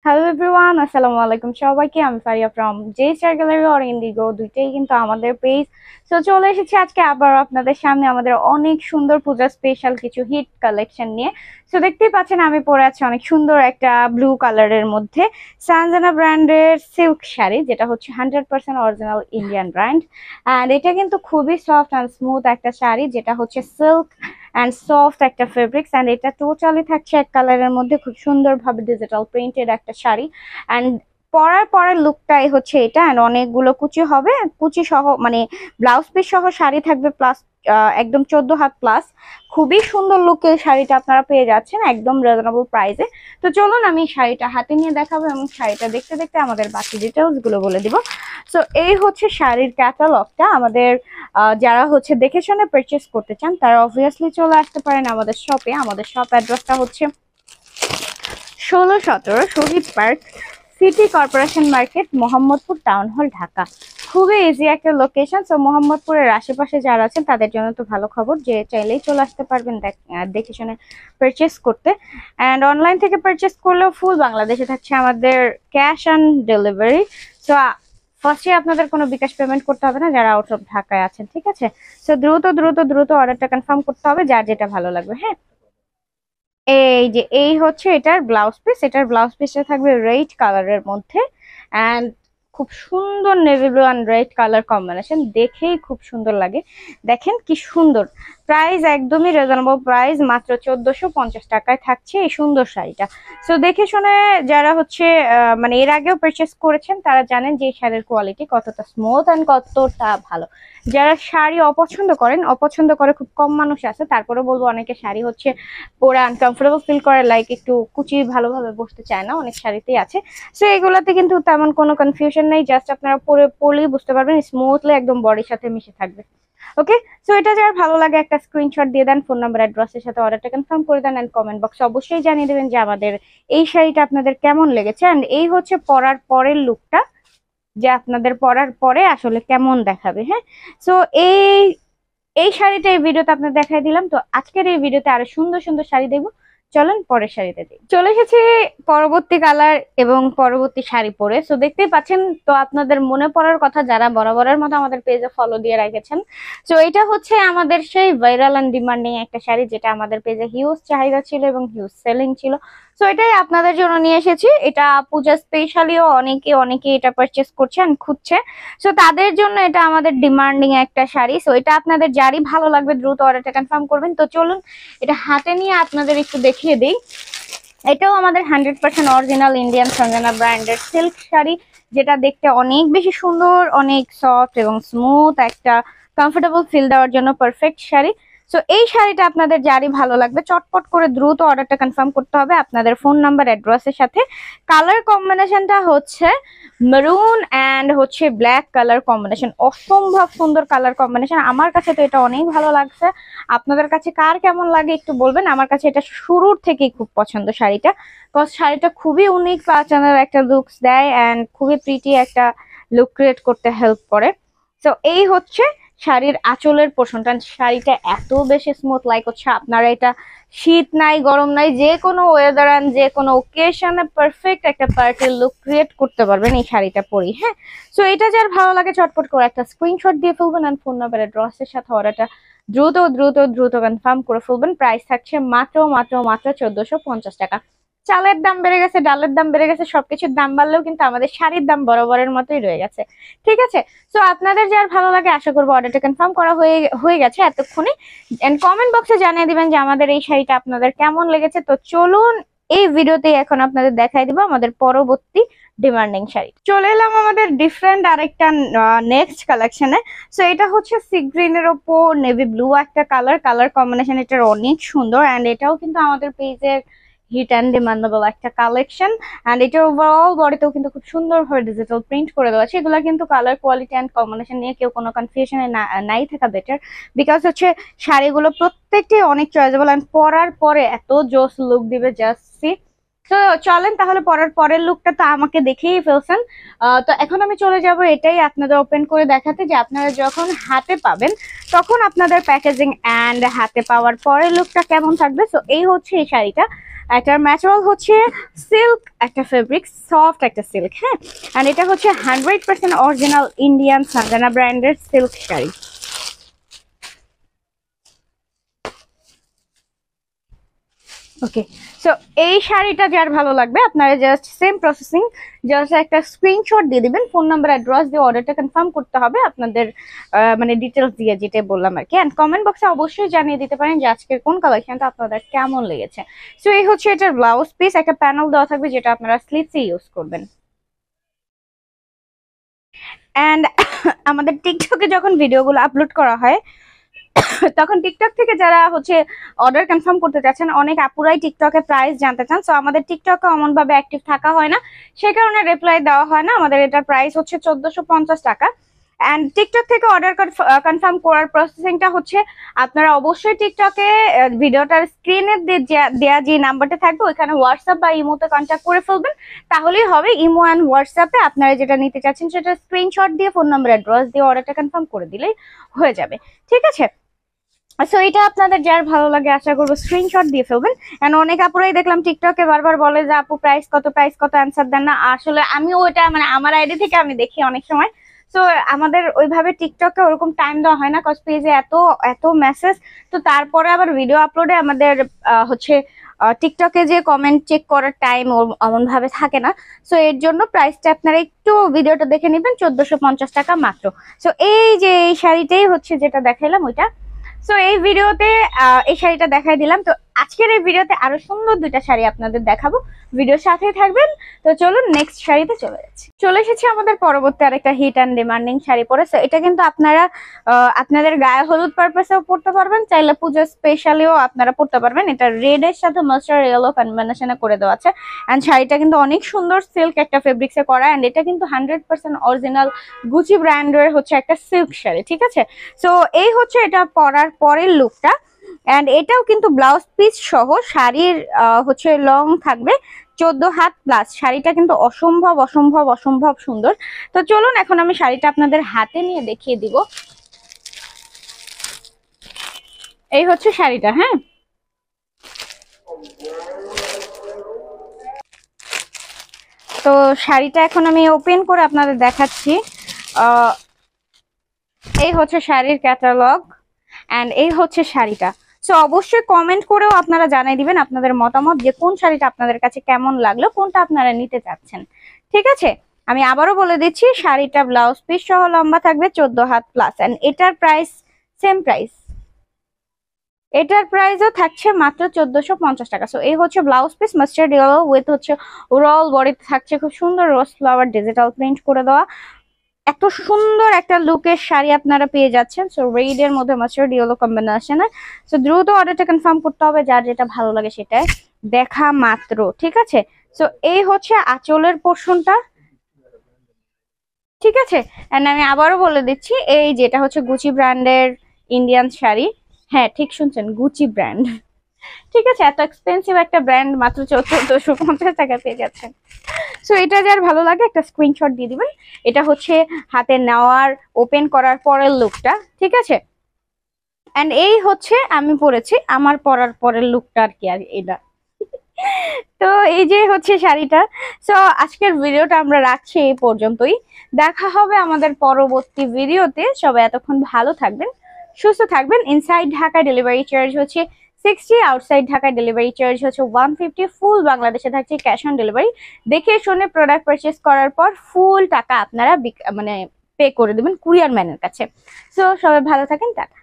Hello everyone, আসসালামু আলাইকুম সবাইকে। আমি Faria from J star gallery or Indigo, দুইটাই কিন্তু আমাদের পেজ। সো চলে এসেছি আজকে আবার আপনাদের সামনে আমাদের অনেক সুন্দর পূজা স্পেশাল কিছু হিট কালেকশন নিয়ে। সো দেখতেই পাচ্ছেন আমি পরে আছি অনেক সুন্দর একটা ব্লু কালারের মধ্যে সানজানা ব্র্যান্ডের সিল্ক শাড়ি, যেটা হচ্ছে 100% অরিজিনাল ইন্ডিয়ান ব্র্যান্ড। অ্যান্ড এটা কিন্তু খুবই সফট অ্যান্ড স্মুথ একটা শাড়ি, যেটা হচ্ছে সিল্ক অ্যান্ড সফট একটা ফেব্রিক্স। অ্যান্ড এটা টোটালি থাকছে এক কালারের মধ্যে, খুব সুন্দরভাবে ডিজিটাল প্রিন্টেড একটা শাড়ি। অ্যান্ড পরার পরের লুকটাই হচ্ছে এটা। অ্যান্ড অনেকগুলো কুচি হবে, কুচি সহ মানে ব্লাউজ পিস সহ শাড়ি থাকবে, প্লাস একদম 14 হাত প্লাস। খুবই সুন্দর লুকের শাড়িটা আপনারা পেয়ে যাচ্ছেন একদম রিজনেবল প্রাইসে। তো চলুন আমি শাড়িটা হাতে নিয়ে দেখাবো এবং শাড়িটা দেখতে দেখতে আমাদের বাকি ডিটেলস গুলো বলে দিব। সো এই হচ্ছে শাড়ির ক্যাটালগটা। আমাদের যারা হচ্ছে দেখে শুনে পারচেস করতে চান তারা অবভিয়াসলি চলে আসতে পারেন আমাদের শপে। আমাদের শপ অ্যাড্রেসটা হচ্ছে 16-17 Shahid park, city corporation market, Mohammadpur town hall, Dhaka. খুবই ইজি একটা লোকেশন। সো মোহাম্মদপুরের আশেপাশে যারা আছেন তাদের জন্য তো ভালো খবর যে চাইলেই চলে আসতে পারবেন দেখে শুনে পারচেস করতে। অ্যান্ড অনলাইন থেকে পারচেস করলেও ফুল বাংলাদেশে থাকছে আমাদের ক্যাশ অন ডেলিভারি। সো ফার্স্টে আপনাদের কোনো বিকাশ পেমেন্ট করতে হবে না যারা আউট অফ ঢাকায় আছেন, ঠিক আছে? সো দ্রুত দ্রুত দ্রুত অর্ডারটা কনফার্ম করতে হবে যার যেটা ভালো লাগবে। হ্যাঁ, এই যে এই হচ্ছে এটার ব্লাউজ পিস। এটার ব্লাউজ পিসটা থাকবে রেড কালারের মধ্যে। অ্যান্ড খুব সুন্দর navy blue and red colour combination, দেখেই খুব সুন্দর লাগে। দেখেন কি সুন্দর। প্রাইস একদমই রিজনেবল প্রাইস, মাত্র 1450 টাকায় থাকছে এই সুন্দর শাড়িটা। সো দেখে শুনে যারা হচ্ছে মানে এর আগেও পারচেস করেছেন তারা জানেন যে এই শাড়ির কোয়ালিটি কতটা স্মুথ অ্যান্ড কতটা ভালো। যারা শাড়ি অপছন্দ করেন, অপছন্দ করে খুব কম মানুষ আছে, তারপরে বলবো অনেকে শাড়ি হচ্ছে পরে আনকমফোর্টেবল ফিল করে, লাইক একটু কুচি ভালোভাবে বসতে চায় না, অনেক শাড়িতেই আছে। সো এগুলাতে কিন্তু তেমন কোনো কনফিউশন নেই, জাস্ট আপনারা পরে পরলেই বুঝতে পারবেন স্মুথলি একদম বডির সাথে মিশে থাকবে। ওকে, সো এটা যার ভালো লাগে একটা স্ক্রিনশট দিয়ে দেন, ফোন নাম্বার অ্যাড্রেসের সাথে অর্ডারটা কনফার্ম করে দেন। এন্ড কমেন্ট বক্সে অবশ্যই জানিয়ে দেবেন যে আমাদের এই শাড়িটা আপনাদের কেমন লেগেছে। এন্ড এই হচ্ছে পরার পরের লুকটা, যে আপনাদের পরার পরে আসলে কেমন দেখাবে। হ্যাঁ, সো এই এই শাড়িটা এই ভিডিওতে আপনাদের দেখাই দিলাম। তো আজকের এই ভিডিওতে আরো সুন্দর সুন্দর শাড়ি দেখবো, চলেন পরের শাড়িতে দিই। চলে এসেছি পরবর্তী কালার এবং পরবর্তী শাড়ি পরে। সো দেখতেই পাচ্ছেন, তো আপনাদের মনে পড়ার কথা যারা বরাবরের মতো আমাদের পেজে ফলো দিয়ে রেখেছেন। তো এটা হচ্ছে আমাদের সেই ভাইরাল এন্ড ডিমান্ডিং একটা শাড়ি, যেটা আমাদের পেজে হিউজ চাহিদা ছিল এবং হিউজ সেলিং ছিল। সো এটাই আপনাদের জন্য নিয়ে এসেছি। এটা পূজা স্পেশালিও অনেকে অনেকে এটা পারচেস করছে এন্ড খুঁজছে। সো তাদের জন্য এটা আমাদের ডিমান্ডিং একটা শাড়ি। সো এটা আপনাদের যারই ভালো লাগবে দ্রুত অর্ডারটা কনফার্ম করবেন। তো চলুন এটা হাতে নিয়ে আপনাদের একটু দেখিয়ে দিই। এটাও আমাদের 100% অরিজিনাল ইন্ডিয়ান সঞ্জনা ব্র্যান্ডের সিল্ক শাড়ি, যেটা দেখতে অনেক বেশি সুন্দর, অনেক সফট এবং স্মুথ, একটা কমফোর্টেবল ফিল দেওয়ার জন্য পারফেক্ট শাড়ি। সো এই শাড়িটা আপনাদের যারই ভালো লাগবে চটপট করে দ্রুত অর্ডারটা কনফার্ম করতে হবে আপনাদের ফোন নাম্বার অ্যাড্রেসের সাথে। কালার কম্বিনেশনটা হচ্ছে মেরুন অ্যান্ড হচ্ছে ব্ল্যাক কালার কম্বিনেশন, অসম্ভব সুন্দর কালার কম্বিনেশন। আমার কাছে তো এটা অনেক ভালো লাগছে। আপনাদের কাছে কার কেমন লাগে একটু বলবেন। আমার কাছে এটা শুরুর থেকেই খুব পছন্দ শাড়িটা, বিকজ শাড়িটা খুবই ইউনিক প্যাটার্নের একটা লুকস দেয় অ্যান্ড খুবই প্রিটি একটা লুক ক্রিয়েট করতে হেল্প করে। তো এই হচ্ছে শাড়ির আঁচলের পোর্শনটা। শাড়িটা এত বেশি স্মুথ, লাইক হচ্ছে আপনারা এটা শীত নাই গরম নাই যে কোনো ওয়েদার অ্যান্ড যে কোনো ওকেশনে পারফেক্ট একটা পার্টির লুক ক্রিয়েট করতে পারবেন এই শাড়িটা পরি। হ্যাঁ, সো এটা যার ভালো লাগে চটপট করে একটা স্ক্রিনশট দিয়ে ফেলবেন অ্যান্ড ফোন নাম্বার অ্যাড্রেসের সাথে অর্ডারটা দ্রুত দ্রুত দ্রুত কনফার্ম করে ফেলবেন। প্রাইস থাকছে মাত্র মাত্র মাত্র 1450 টাকা। চালের দাম বেড়ে গেছে, ডালের দাম বেড়ে গেছে, সবকিছুর দাম বাড়লেও কিন্তু আমাদের শাড়ির দাম বরাবরের মতোই রয়ে গেছে, ঠিক আছে? সো আপনাদের যার ভালো লাগে আশা করবো অর্ডারটা কনফার্ম করা হয়ে গেছে এতক্ষণে। এন্ড কমেন্ট বক্সে জানিয়ে দিবেন যে আমাদের এই শাড়িটা আপনাদের কেমন লেগেছে। তো চলুন এই ভিডিওতে এখন আপনাদের দেখাই দিব আমাদের পরবর্তী ডিমান্ডিং শাড়ি। চলে এলাম আমাদের ডিফারেন্ট আরেকটা নেক্সট কালেকশনে। সো এটা হচ্ছে সি গ্রিনের ওপর নেভি ব্লু একটা কালার কম্বিনেশন, এটার অনেক সুন্দর। অ্যান্ড এটাও কিন্তু আমাদের পেজের হিট অ্যান্ড ডিমান্ডেবল একটা কালেকশন। অ্যান্ড এটা ওভারঅল বডিতেও কিন্তু খুব সুন্দরভাবে ডিজিটাল প্রিন্ট করে দেওয়া আছে। এগুলো কিন্তু কালার কোয়ালিটি অ্যান্ড কম্বিনেশন নিয়ে কেউ কোনো কনফিউশনে নাই থাকা বেটার, বিকজ হচ্ছে শাড়িগুলো প্রত্যেকটি অনেক চয়েসেবল অ্যান্ড পরার পরে এত জোস লুক দিবে, জাস্ট সি। তো চলেন তাহলে পরের লুকটা তো আমাকে দেখেই ফেলছেন। তো এখন আমি চলে যাব এটাই আপনাদের ওপেন করে দেখাতে, যে আপনারা যখন হাতে পাবেন তখন আপনাদের প্যাকেজিং অ্যান্ড হাতে পাওয়ার পরের লুকটা কেমন থাকবে। সো এই হচ্ছে এই শাড়িটা, একটা ম্যাটেরিয়াল হচ্ছে সিল্ক, একটা ফেব্রিক সফট একটা সিল্ক, হ্যাঁ। অ্যান্ড এটা হচ্ছে 100% অরিজিনাল ইন্ডিয়ান সানজানা ব্র্যান্ডের সিল্ক শাড়ি। ওকে, সো এই শাড়িটা যার ভালো লাগবে আপনারা জাস্ট সেম প্রসেসিং, জাস্ট একটা স্ক্রিনশট দিয়ে দিবেন, ফোন নাম্বার অ্যাড্রেস দিয়ে অর্ডারটা কনফার্ম করতে হবে আপনাদের মানে ডিটেলস দিয়ে, যেটা বললাম আর কি। অ্যান্ড কমেন্ট বক্সে অবশ্যই জানিয়ে দিতে পারেন যে আজকের কোন কালেকশনটা আপনাদের কেমন লেগেছে। সো এই হচ্ছে এটার ব্লাউজ পিস, একটা প্যানেল দেওয়া থাকবে যেটা আপনারা স্লিভসে ইউজ করবেন। অ্যান্ড আমাদের টিকটকে যখন ভিডিওগুলো আপলোড করা হয় তখন টিকটক থেকে যারা হচ্ছে অর্ডার কনফার্ম করতে চাচ্ছেন, অনেক আপুরাই টিকটকে প্রাইস জানতে চান। সো আমাদের টিকটকে অমন ভাবে অ্যাক্টিভ থাকা হয় না, সে কারণে রিপ্লাই দেওয়া হয় না। আমাদের এটার প্রাইস হচ্ছে 1450 টাকা। অ্যান্ড টিকটক থেকে অর্ডার কনফার্ম করার প্রসেসিংটা হচ্ছে আপনারা অবশ্যই টিকটকে ভিডিওটার স্ক্রিনে দেয়া যে নাম্বারটা থাকবে ওইখানে হোয়াটসঅ্যাপ বা ইমোতে কন্ট্যাক্ট করে ফেলবেন, তাহলেই হবে। ইমো অ্যান্ড হোয়াটসঅ্যাপে আপনারা যেটা নিতে চাচ্ছেন সেটা স্ক্রিনশট দিয়ে ফোন নাম্বার অ্যাড্রেস দিয়ে অর্ডারটা কনফার্ম করে দিলেই হয়ে যাবে, ঠিক আছে। সো এটা আপনাদের যার ভালো লাগে আশা করবো স্ক্রিনশট দিয়ে ফেলবেন। এন্ড অনেক আপুরাই দেখলাম টিকটকে বারবার বলে যে আপু প্রাইস কত অ্যান্সার দেন না। আসলে আমি ওইটা মানে আমার আইডি থেকে আমি দেখি অনেক সময়। তো আমাদের ওইভাবে টিকটকে ওরকম টাইম দেওয়া হয় না, কজ পেজে এত এত মেসেজ। তো তারপরে আবার ভিডিও আপলোডে আমাদের হচ্ছে টিকটকে যে কমেন্ট চেক করার টাইম এমন ভাবে থাকে না। সো এর জন্য প্রাইসটা আপনারা একটু ভিডিওটা দেখে নেবেন, 1450 টাকা মাত্র। সো এই যে এই শাড়িটাই হচ্ছে যেটা দেখাইলাম ওইটা। সো এই ভিডিওতে এই শাড়িটা দেখাই দিলাম। তো আজকের এই ভিডিওতে আরো সুন্দর দুইটা শাড়ি আপনাদের দেখাবো, ভিডিওর সাথেই থাকবেন। তো চলুন নেক্সট শাড়িতে চলে এসেছি আমাদের পরবর্তী আরেকটা হিট অ্যান্ড ডিমান্ডিং শাড়ি পরে। সো এটা কিন্তু আপনারা আপনাদের গায়ে হলুদ পারপাসেও পড়তে পারবেন, চাইলে পুজো স্পেশালিও আপনারা পড়তে পারবেন। এটা রেড এর সাথে মাস্টার্ড ইয়েলো কম্বিনেশনে করে দেওয়া আছে। এন্ড শাড়িটা কিন্তু অনেক সুন্দর সিল্ক একটা ফেব্রিক্সে করা। এন্ড এটা কিন্তু 100% অরিজিনাল গুচি ব্র্যান্ডের হচ্ছে একটা সিল্ক শাড়ি, ঠিক আছে। সো এই হচ্ছে এটা পরার পরের লুকটা। এন্ড এটাও কিন্তু ব্লাউজ পিস সহ শাড়ির হচ্ছে লং থাকবে 14 হাত প্লাস। শাড়িটা কিন্তু অসম্ভব অসম্ভব অসম্ভব সুন্দর। তো চলুন এখন আমি শাড়িটা আপনাদের হাতে নিয়ে দেখিয়ে দিব। এই হচ্ছে শাড়িটা, হ্যাঁ। তো শাড়িটা এখন আমি ওপেন করে আপনাদের দেখাচ্ছি। এই হচ্ছে শাড়ির ক্যাটালগ এন্ড এই হচ্ছে শাড়িটা। সো অবশ্যই কমেন্ট করেও আপনারা জানিয়ে দিবেন আপনাদের মতামত, যে কোন শাড়িটা আপনাদের কাছে কেমন লাগলো, কোনটা আপনারা নিতে চাচ্ছেন, ঠিক আছে। আমি আবারও বলে দিচ্ছি, শাড়িটা ব্লাউজ পিস সহ লম্বা থাকবে 14 হাত প্লাস। এন্ড এটার প্রাইস সেম প্রাইস, এটার প্রাইসও থাকছে মাত্র 1450 টাকা। সো এই হচ্ছে blouse piece mustard yellow with হচ্ছে ওভারঅল বডিতে থাকছে খুব সুন্দর রোজ ফ্লাওয়ার ডিজিটাল প্রিন্ট করে দেওয়া। এত সুন্দর একটা লুকের শাড়ি আপনারা পেয়ে যাচ্ছেন। সো রেড এর মধ্যে মাস্টার্ড ইয়েলো কম্বিনেশনে। সো দ্রুত অর্ডারটা কনফার্ম করতে হবে, যার যেটা ভালো লাগে সেটাই দেখা মাত্র, ঠিক আছে। সো এই হচ্ছে আঁচলের পোর্শনটা, ঠিক আছে। এন্ড আমি আবারও বলে দিচ্ছি, এই যেটা হচ্ছে গুচি ব্র্যান্ডের ইন্ডিয়ান শাড়ি। হ্যাঁ ঠিক শুনছেন, গুচি ব্র্যান্ড, ঠিক আছে। এত এক্সপেন্সিভ একটা ব্র্যান্ড মাত্র 1450 টাকা পেয়ে যাচ্ছেন। সো এটা যার ভালো লাগে একটা স্ক্রিনশট দিয়ে দিবেন। এটা হচ্ছে হাতে নেওয়ার ওপেন করার পরের লুকটা, ঠিক আছে। এন্ড এই হচ্ছে আমি পরেছি আমার পরার পরের লুকটা আর কি, আর এটা। তো এই যে হচ্ছে শাড়িটা। সো আজকের ভিডিওটা আমরা রাখছি এই পর্যন্তই। দেখা হবে আমাদের পরবর্তী ভিডিওতে। সবাই এতক্ষণ ভালো থাকবেন, সুস্থ থাকবেন। ইনসাইড ঢাকা ডেলিভারি চার্জ হচ্ছে 60, আউটসাইড ঢাকা ডেলিভারি চার্জ হচ্ছে 150। ফুল বাংলাদেশে থাকছে ক্যাশ অন ডেলিভারি। দেখে শুনে প্রোডাক্ট পারচেস করার পর ফুল টাকা আপনারা মানে পে করে দেবেন কুরিয়ার ম্যানের কাছে। সো সবাই ভালো থাকেন, টাটা।